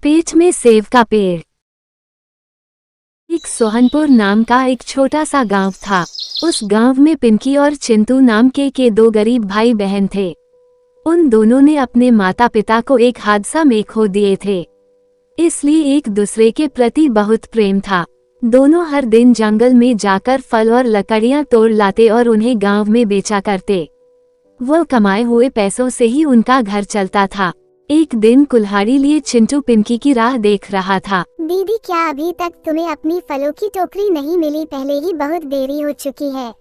पेट में सेब का पेड़। एक सोहनपुर नाम का एक छोटा सा गांव था। उस गांव में पिंकी और चिंटू नाम के दो गरीब भाई बहन थे। उन दोनों ने अपने माता पिता को एक हादसा में खो दिए थे, इसलिए एक दूसरे के प्रति बहुत प्रेम था। दोनों हर दिन जंगल में जाकर फल और लकड़ियां तोड़ लाते और उन्हें गांव में बेचा करते। वो कमाए हुए पैसों से ही उनका घर चलता था। एक दिन कुल्हाड़ी लिए चिंटू पिंकी की राह देख रहा था। दीदी, क्या अभी तक तुम्हें अपनी फलों की टोकरी नहीं मिली? पहले ही बहुत देरी हो चुकी है,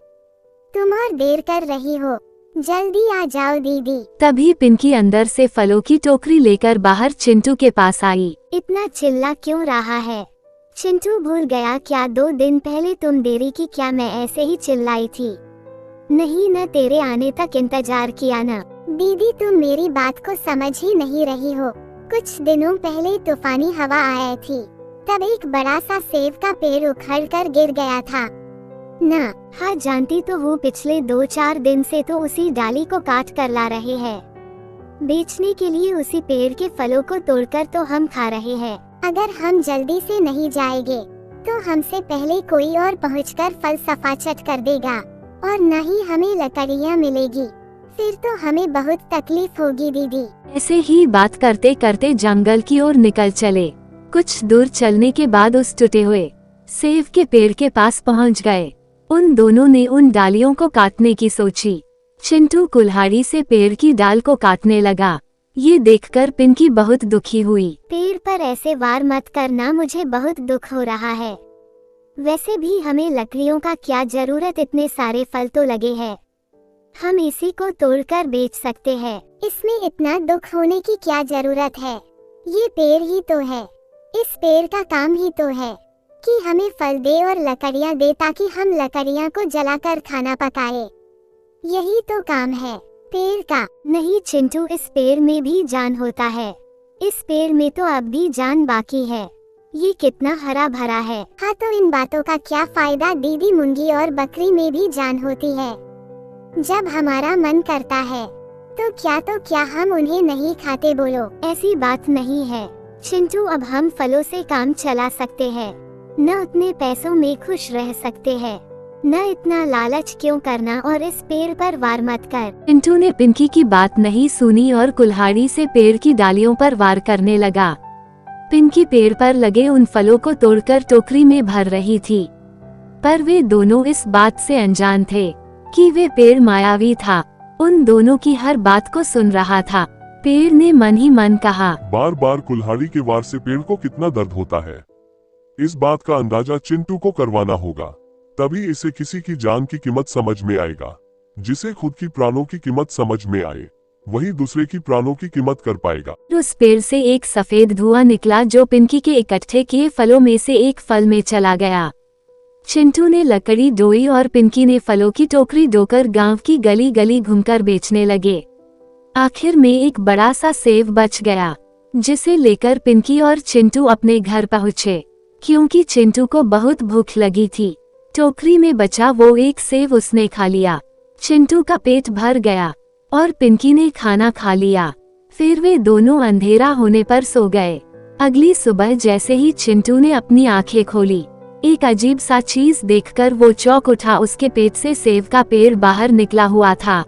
तुम और देर कर रही हो, जल्दी आ जाओ दीदी। तभी पिंकी अंदर से फलों की टोकरी लेकर बाहर चिंटू के पास आई। इतना चिल्ला क्यों रहा है? चिंटू भूल गया क्या 2 दिन पहले तुम देरी की? क्या मैं ऐसे ही चिल्लाई थी? नहीं न, तेरे आने तक इंतजार किया न। दीदी, तुम मेरी बात को समझ ही नहीं रही हो। कुछ दिनों पहले तूफानी हवा आई थी, तब एक बड़ा सा सेब का पेड़ उखड़ कर गिर गया था ना। हाँ जानती तो हूँ, पिछले 2-4 दिन से तो उसी डाली को काट कर ला रहे हैं बेचने के लिए। उसी पेड़ के फलों को तोड़कर तो हम खा रहे हैं। अगर हम जल्दी से नहीं जाएंगे तो हमसे पहले कोई और पहुंचकर फल सफाचट कर देगा और न ही हमें लकड़ियाँ मिलेगी। फिर तो हमें बहुत तकलीफ होगी दीदी। ऐसे ही बात करते करते जंगल की ओर निकल चले। कुछ दूर चलने के बाद उस टूटे हुए सेब के पेड़ के पास पहुंच गए। उन दोनों ने उन डालियों को काटने की सोची। चिंटू कुल्हाड़ी से पेड़ की डाल को काटने लगा। ये देखकर पिंकी बहुत दुखी हुई। पेड़ पर ऐसे वार मत करना, मुझे बहुत दुख हो रहा है। वैसे भी हमें लकड़ियों का क्या जरूरत, इतने सारे फल तो लगे हैं, हम इसी को तोड़कर बेच सकते हैं। इसमें इतना दुख होने की क्या जरूरत है? ये पेड़ ही तो है, इस पेड़ का काम ही तो है कि हमें फल दे और लकड़ियाँ दे, ताकि हम लकड़ियाँ को जलाकर खाना पकाए। यही तो काम है पेड़ का। नहीं चिंटू, इस पेड़ में भी जान होता है। इस पेड़ में तो अब भी जान बाकी है। ये कितना हरा भरा है। हाँ तो इन बातों का क्या फायदा दीदी? मुर्गी और बकरी में भी जान होती है। जब हमारा मन करता है तो क्या हम उन्हें नहीं खाते? बोलो, ऐसी बात नहीं है चिंटू। अब हम फलों से काम चला सकते हैं, न उतने पैसों में खुश रह सकते हैं, न इतना लालच क्यों करना। और इस पेड़ पर वार मत कर। चिंटू ने पिंकी की बात नहीं सुनी और कुल्हाड़ी से पेड़ की डालियों पर वार करने लगा। पिंकी पेड़ पर लगे उन फलों को तोड़कर टोकरी में भर रही थी, पर वे दोनों इस बात से अनजान थे कि वे पेड़ मायावी था, उन दोनों की हर बात को सुन रहा था। पेड़ ने मन ही मन कहा, बार बार कुल्हाड़ी के वार से पेड़ को कितना दर्द होता है। इस बात का अंदाजा चिंटू को करवाना होगा, तभी इसे किसी की जान की कीमत समझ में आएगा। जिसे खुद की प्राणों की कीमत समझ में आए, वही दूसरे की प्राणों की कीमत कर पाएगा। उस पेड़ से एक सफेद धुआं निकला जो पिंकी के इकट्ठे किए फलों में से एक फल में चला गया। चिंटू ने लकड़ी डोई और पिंकी ने फलों की टोकरी ढोकर गांव की गली गली घूमकर बेचने लगे। आखिर में एक बड़ा सा सेब बच गया, जिसे लेकर पिंकी और चिंटू अपने घर पहुँचे, क्योंकि चिंटू को बहुत भूख लगी थी। टोकरी में बचा वो एक सेब उसने खा लिया। चिंटू का पेट भर गया और पिंकी ने खाना खा लिया। फिर वे दोनों अंधेरा होने पर सो गए। अगली सुबह जैसे ही चिंटू ने अपनी आंखें खोली, एक अजीब सा चीज देखकर वो चौंक उठा। उसके पेट से सेब का पेड़ बाहर निकला हुआ था,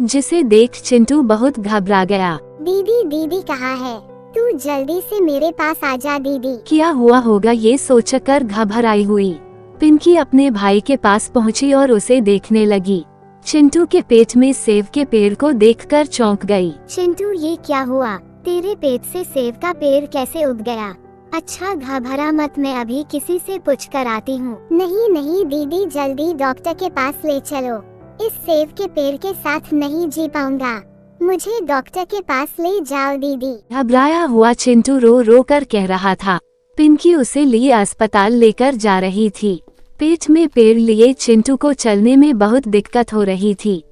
जिसे देख चिंटू बहुत घबरा गया। दीदी दीदी कहाँ है? तू जल्दी से मेरे पास आ जा दीदी। क्या हुआ होगा ये सोचकर घबराई हुई पिंकी अपने भाई के पास पहुंची और उसे देखने लगी। चिंटू के पेट में सेब के पेड़ को देखकर चौंक गई। चिंटू, ये क्या हुआ? तेरे पेट से सेब का पेड़ कैसे उग गया? अच्छा घबरा मत, मैं अभी किसी से पूछ कर आती हूँ। नहीं नहीं दीदी, जल्दी डॉक्टर के पास ले चलो। इस सेब के पेड़ के साथ नहीं जी पाऊंगा, मुझे डॉक्टर के पास ले जाओ दीदी। घबराया हुआ चिंटू रो रो कर कह रहा था। पिंकी उसे लिए अस्पताल लेकर जा रही थी। पेट में पेड़ लिए चिंटू को चलने में बहुत दिक्कत हो रही थी।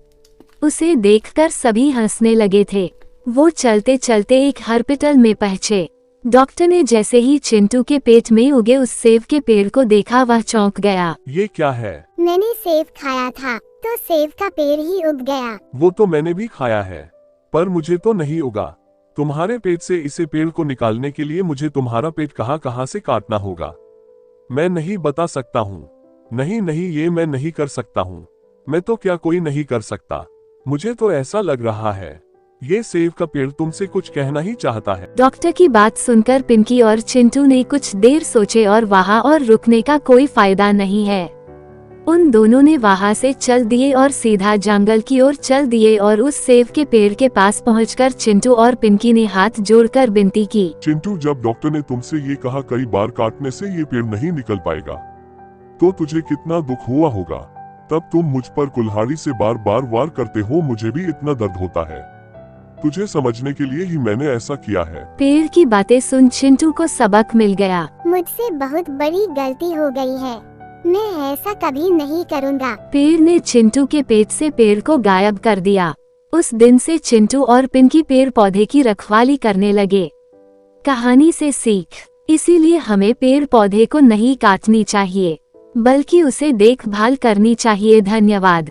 उसे देखकर सभी हंसने लगे थे। वो चलते चलते एक हॉस्पिटल में पहुंचे। डॉक्टर ने जैसे ही चिंटू के पेट में उगे उस सेब के पेड़ को देखा, वह चौंक गया। ये क्या है? मैंने सेब खाया था तो सेब का पेड़ ही उग गया। वो तो मैंने भी खाया है, पर मुझे तो नहीं उगा। तुम्हारे पेट से इसे पेड़ को निकालने के लिए मुझे तुम्हारा पेट कहाँ से काटना होगा? मैं नहीं बता सकता हूँ। नहीं नहीं, ये मैं नहीं कर सकता हूँ। मैं तो क्या कोई नहीं कर सकता। मुझे तो ऐसा लग रहा है ये सेब का पेड़ तुमसे कुछ कहना ही चाहता है। डॉक्टर की बात सुनकर पिंकी और चिंटू ने कुछ देर सोचे और वहां और रुकने का कोई फायदा नहीं है। उन दोनों ने वहां से चल दिए और सीधा जंगल की ओर चल दिए और उस सेब के पेड़ के पास पहुंचकर चिंटू और पिंकी ने हाथ जोड़कर विनती की। चिंटू, जब डॉक्टर ने तुमसे ये कहा कई बार काटने से ये पेड़ नहीं निकल पाएगा, तो तुझे कितना दुख हुआ होगा। तब तुम मुझ पर कुल्हाड़ी से बार बार वार करते हो, मुझे भी इतना दर्द होता है। तुझे समझने के लिए ही मैंने ऐसा किया है। पेड़ की बातें सुन चिंटू को सबक मिल गया। मुझसे बहुत बड़ी गलती हो गई है, मैं ऐसा कभी नहीं करूँगा। पेड़ ने चिंटू के पेट से पेड़ को गायब कर दिया। उस दिन से चिंटू और पिंकी पेड़ पौधे की रखवाली करने लगे। कहानी से सीख, इसीलिए हमें पेड़ पौधे को नहीं काटनी चाहिए, बल्कि उसे देखभाल करनी चाहिए। धन्यवाद।